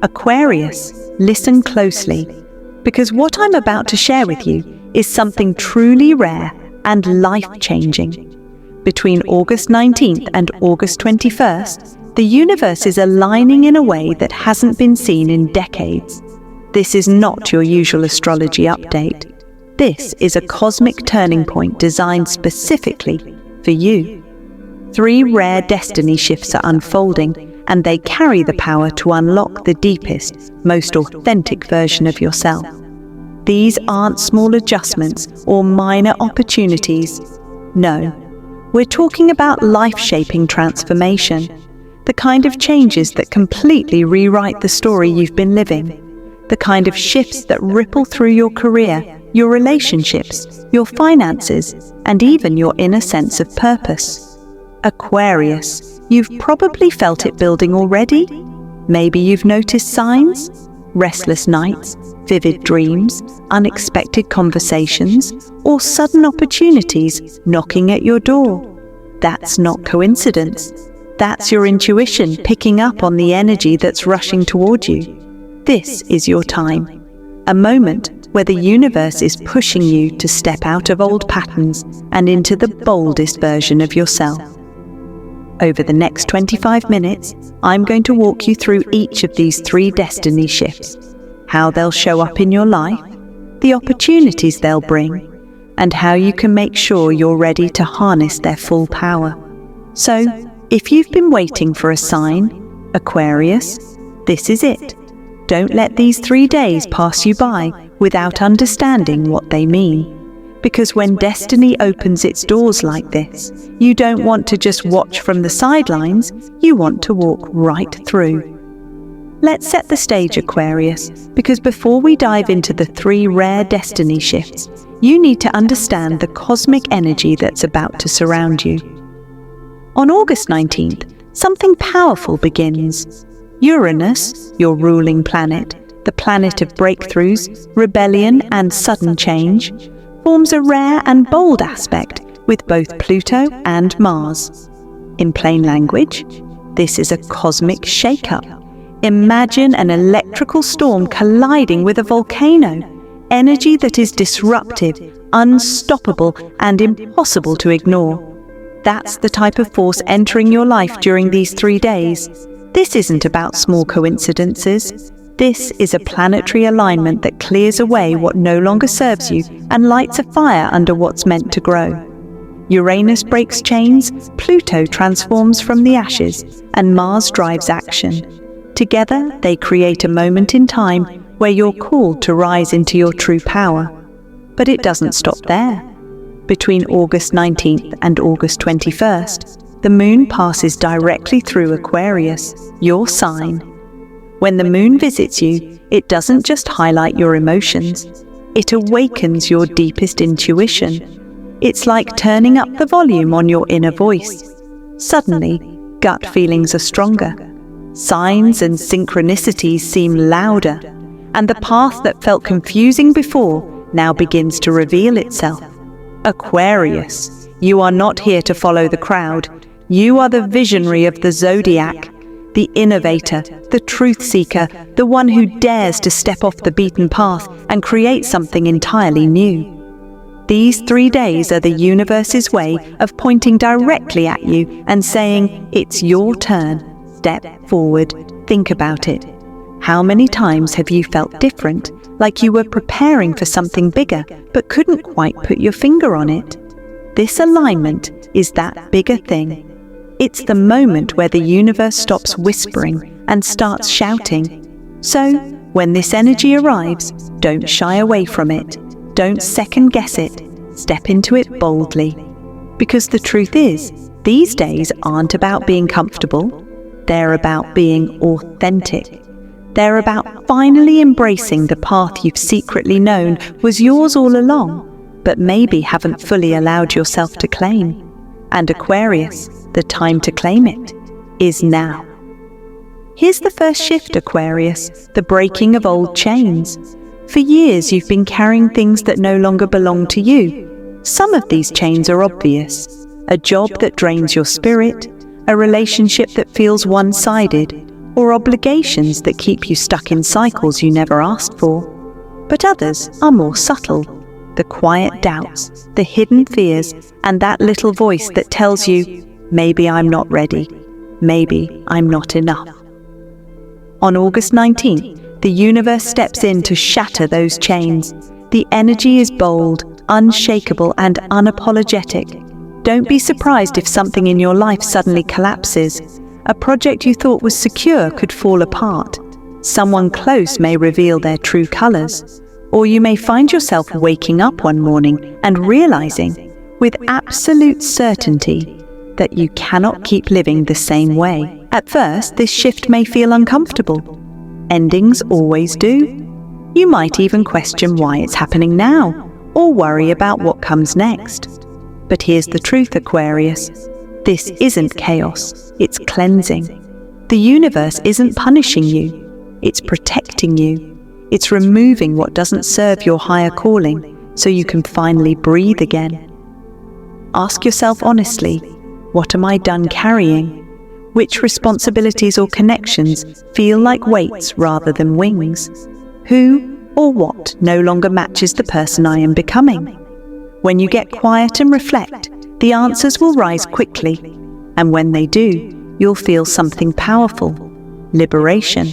Aquarius, listen closely, because what I'm about to share with you is something truly rare and life-changing. Between August 19th and August 21st, the universe is aligning in a way that hasn't been seen in decades. This is not your usual astrology update. This is a cosmic turning point designed specifically for you. 3 rare destiny shifts are unfolding, and they carry the power to unlock the deepest, most authentic version of yourself. These aren't small adjustments or minor opportunities. No, we're talking about life-shaping transformation, the kind of changes that completely rewrite the story you've been living, the kind of shifts that ripple through your career, your relationships, your finances, and even your inner sense of purpose. Aquarius, you've probably felt it building already. Maybe you've noticed signs: restless nights, vivid dreams, unexpected conversations, or sudden opportunities knocking at your door. That's not coincidence. That's your intuition picking up on the energy that's rushing toward you. This is your time, a moment where the universe is pushing you to step out of old patterns and into the boldest version of yourself. Over the next 25 minutes, I'm going to walk you through each of these 3 destiny shifts, how they'll show up in your life, the opportunities they'll bring, and how you can make sure you're ready to harness their full power. So, if you've been waiting for a sign, Aquarius, this is it. Don't let these 3 days pass you by without understanding what they mean. Because when destiny opens its doors like this, you don't want to just watch from the sidelines, you want to walk right through. Let's set the stage, Aquarius, because before we dive into the 3 rare destiny shifts, you need to understand the cosmic energy that's about to surround you. On August 19th, something powerful begins. Uranus, your ruling planet, the planet of breakthroughs, rebellion, and sudden change, forms a rare and bold aspect with both Pluto and Mars. In plain language, this is a cosmic shake-up. Imagine an electrical storm colliding with a volcano, energy that is disruptive, unstoppable, and impossible to ignore. That's the type of force entering your life during these 3 days. This isn't about small coincidences. This is a planetary alignment that clears away what no longer serves you and lights a fire under what's meant to grow. Uranus breaks chains, Pluto transforms from the ashes, and Mars drives action. Together, they create a moment in time where you're called to rise into your true power. But it doesn't stop there. Between August 19th and August 21st, the moon passes directly through Aquarius, your sign. When the moon visits you, it doesn't just highlight your emotions, it awakens your deepest intuition. It's like turning up the volume on your inner voice. Suddenly, gut feelings are stronger. Signs and synchronicities seem louder, and the path that felt confusing before now begins to reveal itself. Aquarius, you are not here to follow the crowd. You are the visionary of the zodiac, the innovator, the truth seeker, the one who dares to step off the beaten path and create something entirely new. These 3 days are the universe's way of pointing directly at you and saying, it's your turn. Step forward, think about it. How many times have you felt different, like you were preparing for something bigger, but couldn't quite put your finger on it? This alignment is that bigger thing. It's the moment where the universe stops whispering and starts shouting. So, when this energy arrives, don't shy away from it. Don't second-guess it. Step into it boldly. Because the truth is, these days aren't about being comfortable. They're about being authentic. They're about finally embracing the path you've secretly known was yours all along, but maybe haven't fully allowed yourself to claim. And Aquarius, the time to claim it is now. Here's the first shift, Aquarius, the breaking of old chains. For years, you've been carrying things that no longer belong to you. Some of these chains are obvious. A job that drains your spirit, a relationship that feels one-sided, or obligations that keep you stuck in cycles you never asked for. But others are more subtle. The quiet doubts, the hidden fears, and that little voice that tells you, maybe I'm not ready, maybe I'm not enough. On August 19th, the universe steps in to shatter those chains. The energy is bold, unshakable, and unapologetic. Don't be surprised if something in your life suddenly collapses. A project you thought was secure could fall apart. Someone close may reveal their true colors. Or you may find yourself waking up one morning and realizing, with absolute certainty, that you cannot keep living the same way. At first, this shift may feel uncomfortable. Endings always do. You might even question why it's happening now, or worry about what comes next. But here's the truth, Aquarius. This isn't chaos, it's cleansing. The universe isn't punishing you, it's protecting you. It's removing what doesn't serve your higher calling so you can finally breathe again. Ask yourself honestly, what am I done carrying? Which responsibilities or connections feel like weights rather than wings? Who or what no longer matches the person I am becoming? When you get quiet and reflect, the answers will rise quickly. And when they do, you'll feel something powerful, liberation.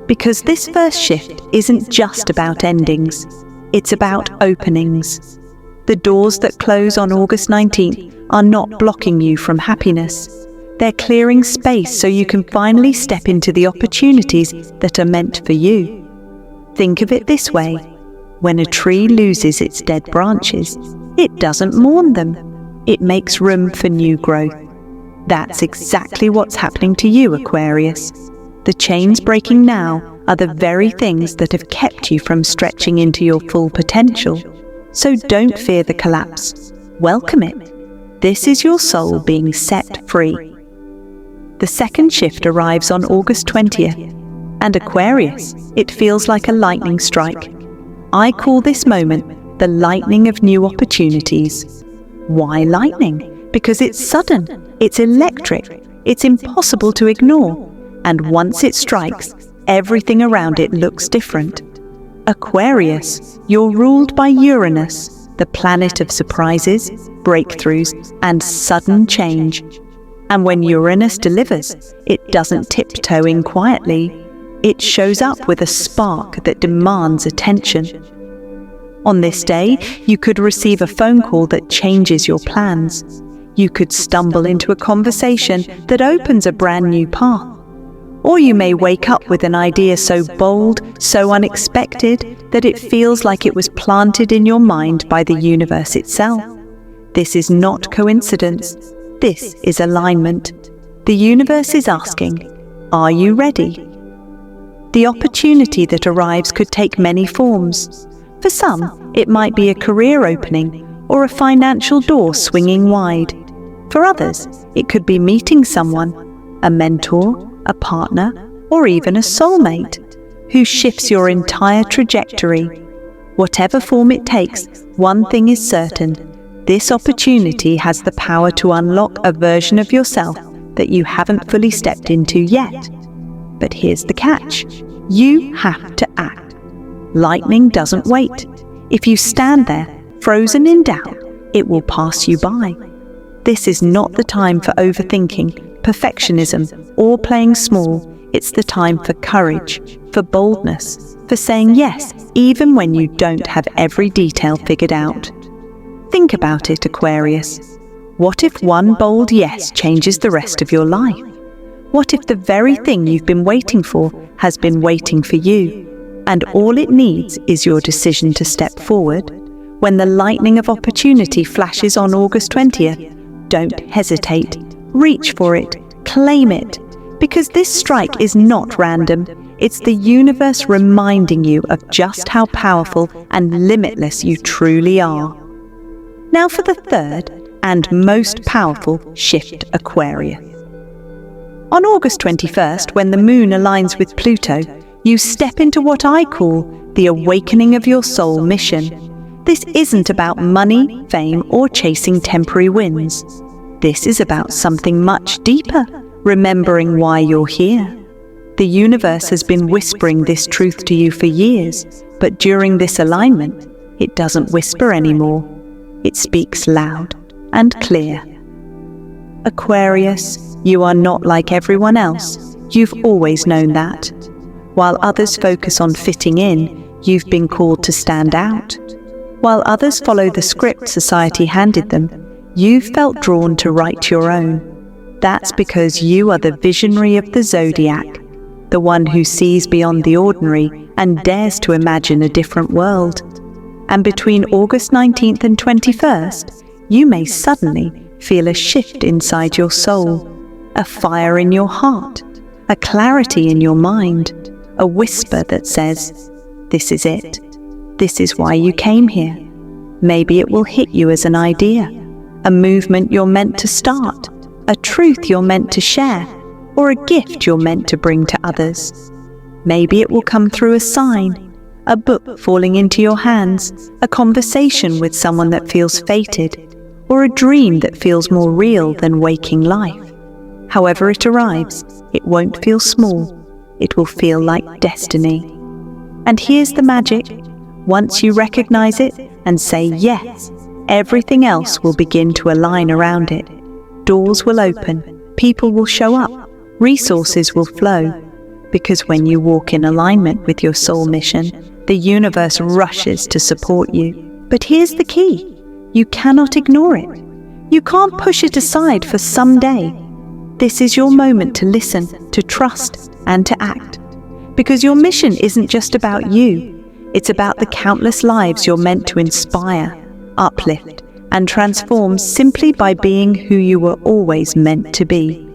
Because this first shift isn't just about endings, it's about openings. The doors that close on August 19th are not blocking you from happiness. They're clearing space so you can finally step into the opportunities that are meant for you. Think of it this way. When a tree loses its dead branches, it doesn't mourn them. It makes room for new growth. That's exactly what's happening to you, Aquarius. The chains breaking now are the very things that have kept you from stretching into your full potential. So don't fear the collapse. Welcome it. This is your soul being set free. The second shift arrives on August 20th. And Aquarius, it feels like a lightning strike. I call this moment the lightning of new opportunities. Why lightning? Because it's sudden, it's electric, it's impossible to ignore. And once it strikes, everything around it looks different. Aquarius, you're ruled by Uranus, the planet of surprises, breakthroughs, and sudden change. And when Uranus delivers, it doesn't tiptoe in quietly. It shows up with a spark that demands attention. On this day, you could receive a phone call that changes your plans. You could stumble into a conversation that opens a brand new path. Or you may wake up with an idea so bold, so unexpected, that it feels like it was planted in your mind by the universe itself. This is not coincidence. This is alignment. The universe is asking, are you ready? The opportunity that arrives could take many forms. For some, it might be a career opening or a financial door swinging wide. For others, it could be meeting someone, a mentor, a partner, or even a soulmate, who shifts your entire trajectory. Whatever form it takes, one thing is certain. This opportunity has the power to unlock a version of yourself that you haven't fully stepped into yet. But here's the catch. You have to act. Lightning doesn't wait. If you stand there, frozen in doubt, it will pass you by. This is not the time for overthinking, perfectionism, or playing small. It's the time for courage, for boldness, for saying yes, even when you don't have every detail figured out. Think about it, Aquarius. What if one bold yes changes the rest of your life? What if the very thing you've been waiting for has been waiting for you, and all it needs is your decision to step forward? When the lightning of opportunity flashes on August 20th, don't hesitate. Reach for it. Claim it. Because this strike is not random. It's the universe reminding you of just how powerful and limitless you truly are. Now for the third and most powerful shift, Aquarius. On August 21st, when the moon aligns with Pluto, you step into what I call the awakening of your soul mission. This isn't about money, fame, or chasing temporary wins. This is about something much deeper, remembering why you're here. The universe has been whispering this truth to you for years, but during this alignment, it doesn't whisper anymore. It speaks loud and clear. Aquarius, you are not like everyone else. You've always known that. While others focus on fitting in, you've been called to stand out. While others follow the script society handed them, you've felt drawn to write your own. That's because you are the visionary of the zodiac, the one who sees beyond the ordinary and dares to imagine a different world. And between August 19th and 21st, you may suddenly feel a shift inside your soul, a fire in your heart, a clarity in your mind, a whisper that says, "This is it. This is why you came here." Maybe it will hit you as an idea, a movement you're meant to start, a truth you're meant to share, or a gift you're meant to bring to others. Maybe it will come through a sign, a book falling into your hands, a conversation with someone that feels fated, or a dream that feels more real than waking life. However it arrives, it won't feel small. It will feel like destiny. And here's the magic. Once you recognize it and say yes, everything else will begin to align around it. Doors will open, people will show up, resources will flow. Because when you walk in alignment with your soul mission, the universe rushes to support you. But here's the key. You cannot ignore it. You can't push it aside for someday. This is your moment to listen, to trust, and to act. Because your mission isn't just about you. It's about the countless lives you're meant to inspire, uplift, and transform simply by being who you were always meant to be.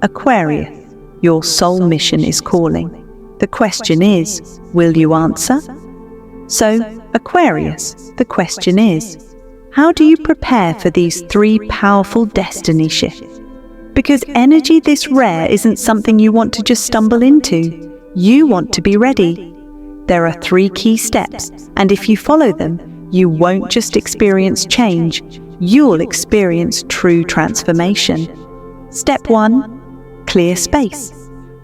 Aquarius, your soul mission is calling. The question is, will you answer? So, Aquarius, the question is, how do you prepare for these 3 powerful destiny shifts? Because energy this rare isn't something you want to just stumble into. You want to be ready. There are 3 key steps, and if you follow them, you won't just experience change, you'll experience true transformation. Step 1. Clear space.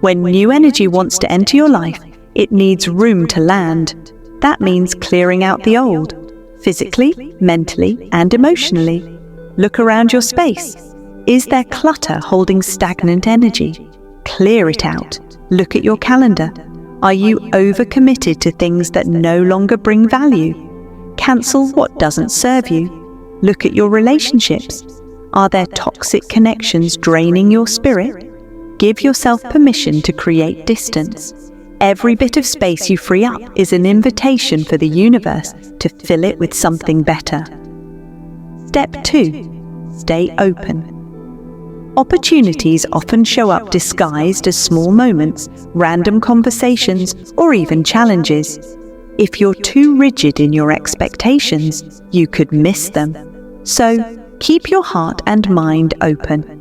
When new energy wants to enter your life, it needs room to land. That means clearing out the old, physically, mentally, and emotionally. Look around your space. Is there clutter holding stagnant energy? Clear it out. Look at your calendar. Are you overcommitted to things that no longer bring value? Cancel what doesn't serve you. Look at your relationships. Are there toxic connections draining your spirit? Give yourself permission to create distance. Every bit of space you free up is an invitation for the universe to fill it with something better. Step 2. Stay open. Opportunities often show up disguised as small moments, random conversations, or even challenges. If you're too rigid in your expectations, you could miss them. So, keep your heart and mind open.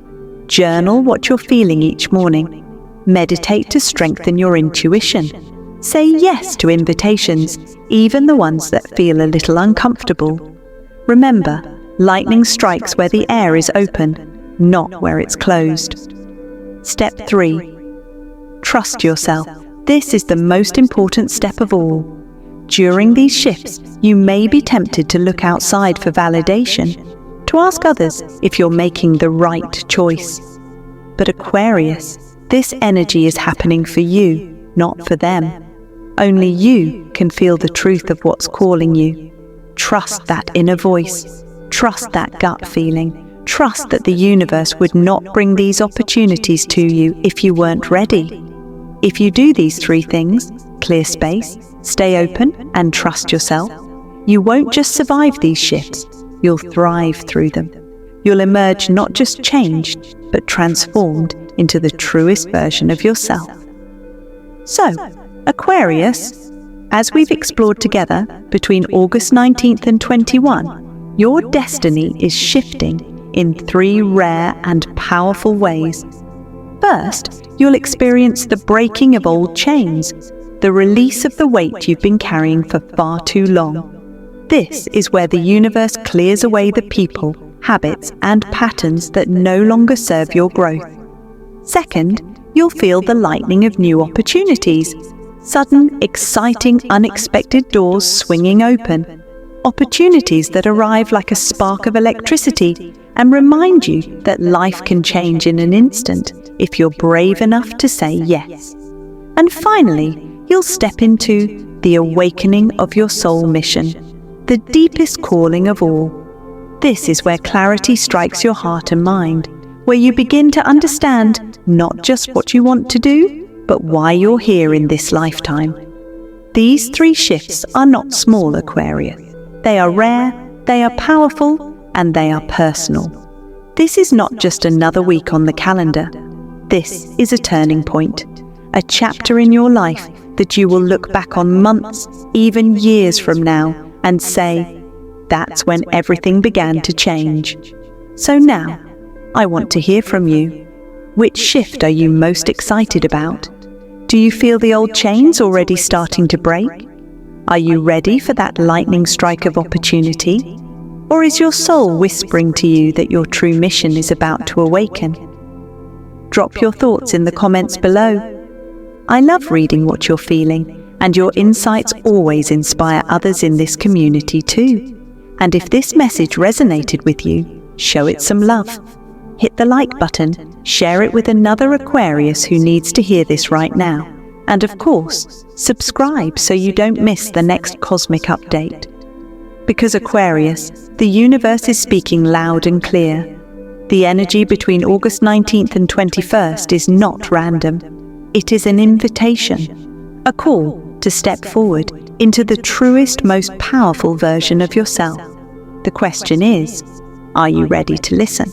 Journal what you're feeling each morning. Meditate to strengthen your intuition. Say yes to invitations, even the ones that feel a little uncomfortable. Remember, lightning strikes where the air is open, not where it's closed. Step 3. Trust yourself. This is the most important step of all. During these shifts, you may be tempted to look outside for validation, to ask others if you're making the right choice. But Aquarius, this energy is happening for you, not for them. Only you can feel the truth of what's calling you. Trust that inner voice. Trust that gut feeling. Trust that the universe would not bring these opportunities to you if you weren't ready. If you do these 3 things, clear space, stay open, and trust yourself, you won't just survive these shifts, you'll thrive through them. You'll emerge not just changed, but transformed into the truest version of yourself. So, Aquarius, as we've explored together between August 19th and 21, your destiny is shifting in 3 rare and powerful ways. First, you'll experience the breaking of old chains, the release of the weight you've been carrying for far too long. This is where the universe clears away the people, habits, and patterns that no longer serve your growth. Second, you'll feel the lightning of new opportunities. Sudden, exciting, unexpected doors swinging open. Opportunities that arrive like a spark of electricity and remind you that life can change in an instant if you're brave enough to say yes. And finally, you'll step into the awakening of your soul mission, the deepest calling of all. This is where clarity strikes your heart and mind, where you begin to understand not just what you want to do, but why you're here in this lifetime. These 3 shifts are not small, Aquarius. They are rare, they are powerful, and they are personal. This is not just another week on the calendar. This is a turning point, a chapter in your life that you will look back on months, even years from now, and say, that's when everything began to change. So now, I want to hear from you. Which shift are you most excited about? Do you feel the old chains already starting to break? Are you ready for that lightning strike of opportunity? Or is your soul whispering to you that your true mission is about to awaken? Drop your thoughts in the comments below. I love reading what you're feeling, and your insights always inspire others in this community too. And if this message resonated with you, show it some love. Hit the like button, share it with another Aquarius who needs to hear this right now. And of course, subscribe so you don't miss the next cosmic update. Because Aquarius, the universe is speaking loud and clear. The energy between August 19th and 21st is not random. It is an invitation, a call to step forward into the truest, most powerful version of yourself. The question is, are you ready to listen?